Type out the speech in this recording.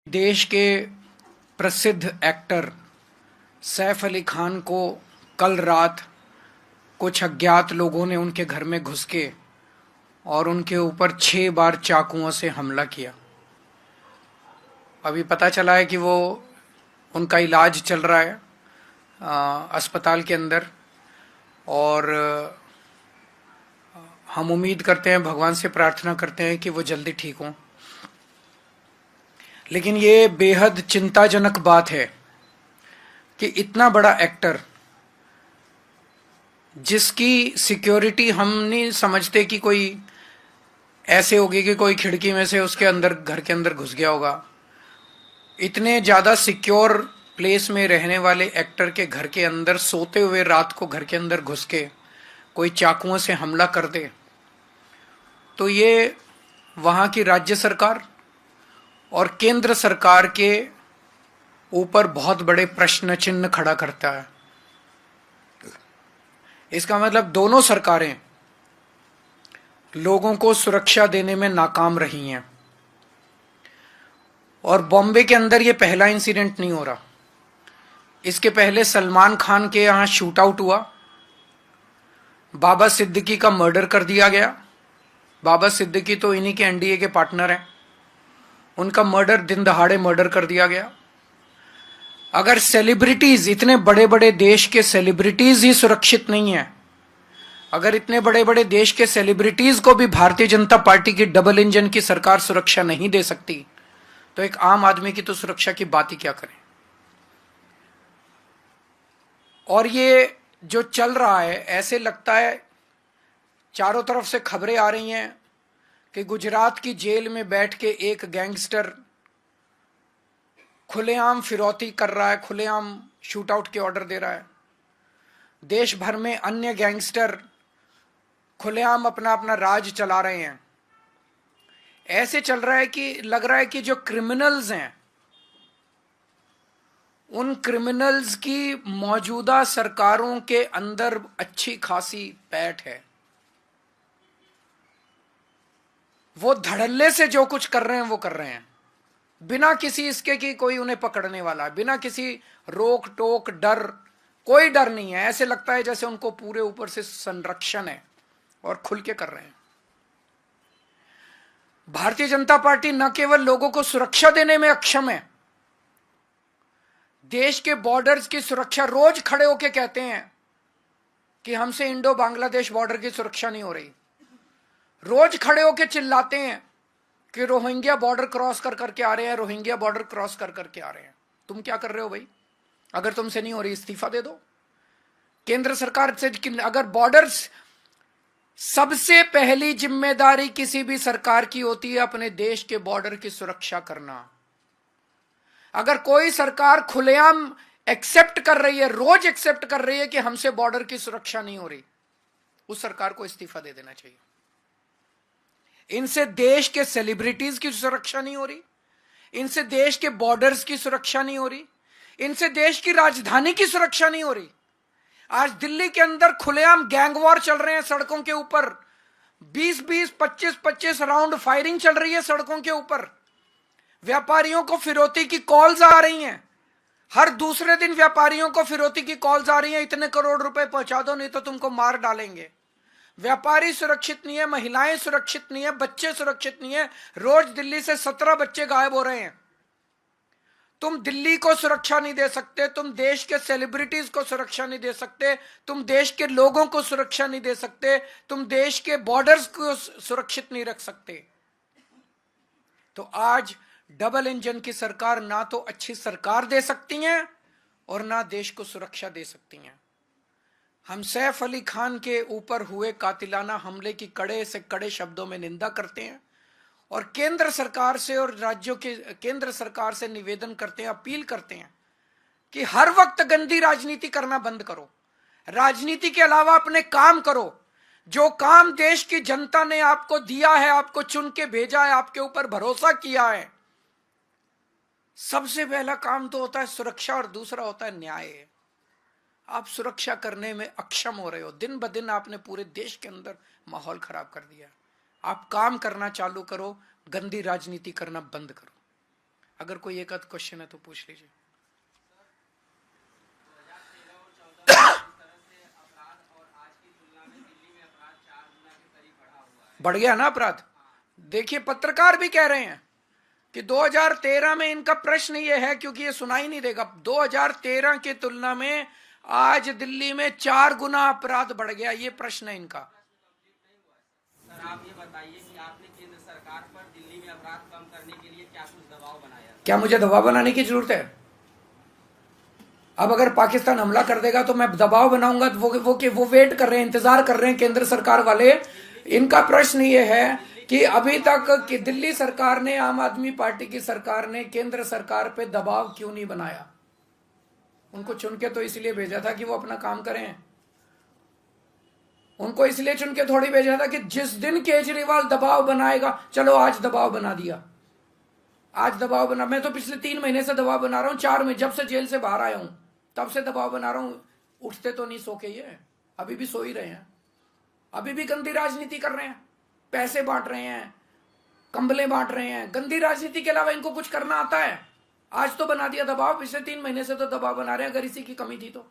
देश के प्रसिद्ध एक्टर सैफ अली खान को कल रात कुछ अज्ञात लोगों ने उनके घर में घुस के और उनके ऊपर 6 बार चाकुओं से हमला किया। अभी पता चला है कि वो उनका इलाज चल रहा है अस्पताल के अंदर। और हम उम्मीद करते हैं, भगवान से प्रार्थना करते हैं कि वो जल्दी ठीक हों। लेकिन ये बेहद चिंताजनक बात है कि इतना बड़ा एक्टर जिसकी सिक्योरिटी हम नहीं समझते कि कोई ऐसे होगी कि कोई खिड़की में से उसके अंदर घर के अंदर घुस गया होगा। इतने ज़्यादा सिक्योर प्लेस में रहने वाले एक्टर के घर के अंदर सोते हुए रात को घर के अंदर घुस के कोई चाकुओं से हमला कर दे, तो ये वहाँ की राज्य सरकार और केंद्र सरकार के ऊपर बहुत बड़े प्रश्न चिन्ह खड़ा करता है। इसका मतलब दोनों सरकारें लोगों को सुरक्षा देने में नाकाम रही हैं। और बॉम्बे के अंदर ये पहला इंसिडेंट नहीं हो रहा। इसके पहले सलमान खान के यहां शूट आउट हुआ, बाबा सिद्दीकी का मर्डर कर दिया गया। बाबा सिद्दीकी तो इन्हीं के एनडीए के पार्टनर हैं, उनका मर्डर दिन दहाड़े मर्डर कर दिया गया। अगर सेलिब्रिटीज, इतने बड़े बड़े देश के सेलिब्रिटीज ही सुरक्षित नहीं है, अगर इतने बड़े बड़े देश के सेलिब्रिटीज को भी भारतीय जनता पार्टी की डबल इंजन की सरकार सुरक्षा नहीं दे सकती, तो एक आम आदमी की तो सुरक्षा की बात ही क्या करें। और ये जो चल रहा है, ऐसे लगता है चारों तरफ से खबरें आ रही हैं कि गुजरात की जेल में बैठ के एक गैंगस्टर खुलेआम फिरौती कर रहा है, खुलेआम शूट आउट के ऑर्डर दे रहा है। देश भर में अन्य गैंगस्टर खुलेआम अपना अपना राज चला रहे हैं। ऐसे चल रहा है कि लग रहा है कि जो क्रिमिनल्स हैं, उन क्रिमिनल्स की मौजूदा सरकारों के अंदर अच्छी खासी पैठ है। वो धड़ल्ले से जो कुछ कर रहे हैं वो कर रहे हैं, बिना किसी इसके कि कोई उन्हें पकड़ने वाला है, बिना किसी रोक टोक डर, कोई डर नहीं है। ऐसे लगता है जैसे उनको पूरे ऊपर से संरक्षण है और खुल के कर रहे हैं। भारतीय जनता पार्टी न केवल लोगों को सुरक्षा देने में अक्षम है, देश के बॉर्डर्स की सुरक्षा, रोज खड़े होके कहते हैं कि हमसे इंडो बांग्लादेश बॉर्डर की सुरक्षा नहीं हो रही। रोज खड़े होके चिल्लाते हैं कि रोहिंग्या बॉर्डर क्रॉस कर करके आ रहे हैं, रोहिंग्या बॉर्डर क्रॉस कर करके आ रहे हैं। तुम क्या कर रहे हो भाई? अगर तुमसे नहीं हो रही, इस्तीफा दे दो केंद्र सरकार से। अगर बॉर्डर्स, सबसे पहली जिम्मेदारी किसी भी सरकार की होती है अपने देश के बॉर्डर की सुरक्षा करना। अगर कोई सरकार खुलेआम एक्सेप्ट कर रही है, रोज एक्सेप्ट कर रही है कि हमसे बॉर्डर की सुरक्षा नहीं हो रही, उस सरकार को इस्तीफा दे देना चाहिए। इनसे देश के सेलिब्रिटीज की सुरक्षा नहीं हो रही, इनसे देश के बॉर्डर्स की सुरक्षा नहीं हो रही, इनसे देश की राजधानी की सुरक्षा नहीं हो रही। आज दिल्ली के अंदर खुलेआम गैंग वॉर चल रहे हैं सड़कों के ऊपर, 20-20, 25-25 राउंड फायरिंग चल रही है सड़कों के ऊपर। व्यापारियों को फिरौती की कॉल्स आ रही हैं, हर दूसरे दिन व्यापारियों को फिरौती की कॉल्स आ रही हैं, इतने करोड़ रुपए पहुंचा दो नहीं तो तुमको मार डालेंगे। व्यापारी सुरक्षित नहीं है, महिलाएं सुरक्षित नहीं है, बच्चे सुरक्षित नहीं है। रोज दिल्ली से 17 बच्चे गायब हो रहे हैं। तुम दिल्ली को सुरक्षा नहीं दे सकते, तुम देश के सेलिब्रिटीज को सुरक्षा नहीं दे सकते, तुम देश के लोगों को सुरक्षा नहीं दे सकते, तुम देश के बॉर्डर्स को सुरक्षित नहीं रख सकते। तो आज डबल इंजन की सरकार ना तो अच्छी सरकार दे सकती हैं और ना देश को सुरक्षा दे सकती हैं। हम सैफ अली खान के ऊपर हुए कातिलाना हमले की कड़े से कड़े शब्दों में निंदा करते हैं और केंद्र सरकार से और राज्यों के केंद्र सरकार से निवेदन करते हैं, अपील करते हैं कि हर वक्त गंदी राजनीति करना बंद करो, राजनीति के अलावा अपने काम करो। जो काम देश की जनता ने आपको दिया है, आपको चुन के भेजा है, आपके ऊपर भरोसा किया है, सबसे पहला काम तो होता है सुरक्षा और दूसरा होता है न्याय। आप सुरक्षा करने में अक्षम हो रहे हो, दिन ब दिन आपने पूरे देश के अंदर माहौल खराब कर दिया। आप काम करना चालू करो, गंदी राजनीति करना बंद करो। अगर कोई एक आध क्वेश्चन है तो पूछ लीजिए। बढ़ गया ना अपराध। देखिए पत्रकार भी कह रहे हैं कि 2013 में इनका प्रश्न ये है, क्योंकि ये सुनाई नहीं देगा, 2013 की तुलना में आज दिल्ली में 4 गुना अपराध बढ़ गया, ये प्रश्न है इनका। सर आप ये बताइए कि आपने केंद्र सरकार पर दिल्ली में अपराध कम करने के लिए क्या कुछ दबाव बनाया? क्या मुझे दबाव बनाने की जरूरत है? अब अगर पाकिस्तान हमला कर देगा तो मैं दबाव बनाऊंगा तो वो वेट कर रहे हैं, इंतजार कर रहे हैं केंद्र सरकार वाले। इनका प्रश्न ये है कि अभी तक कि दिल्ली सरकार ने, आम आदमी पार्टी की सरकार ने केंद्र सरकार पे दबाव क्यों नहीं बनाया? उनको चुन के तो इसलिए भेजा था कि वो अपना काम करें। उनको इसलिए चुन के थोड़ी भेजा था कि जिस दिन केजरीवाल दबाव बनाएगा, चलो आज दबाव बना दिया, आज दबाव बना। मैं तो पिछले 3 महीने से दबाव बना रहा हूं, 4 में जब से जेल से बाहर आया हूं तब से दबाव बना रहा हूं। उठते तो नहीं सो के, ये अभी भी सो ही रहे हैं, अभी भी गंदी राजनीति कर रहे हैं, पैसे बांट रहे हैं, कंबलें बांट रहे हैं। गंदी राजनीति के अलावा इनको कुछ करना आता है? आज तो बना दिया दबाव, पिछले 3 महीने से तो दबाव बना रहे हैं, अगर इसी की कमी थी तो।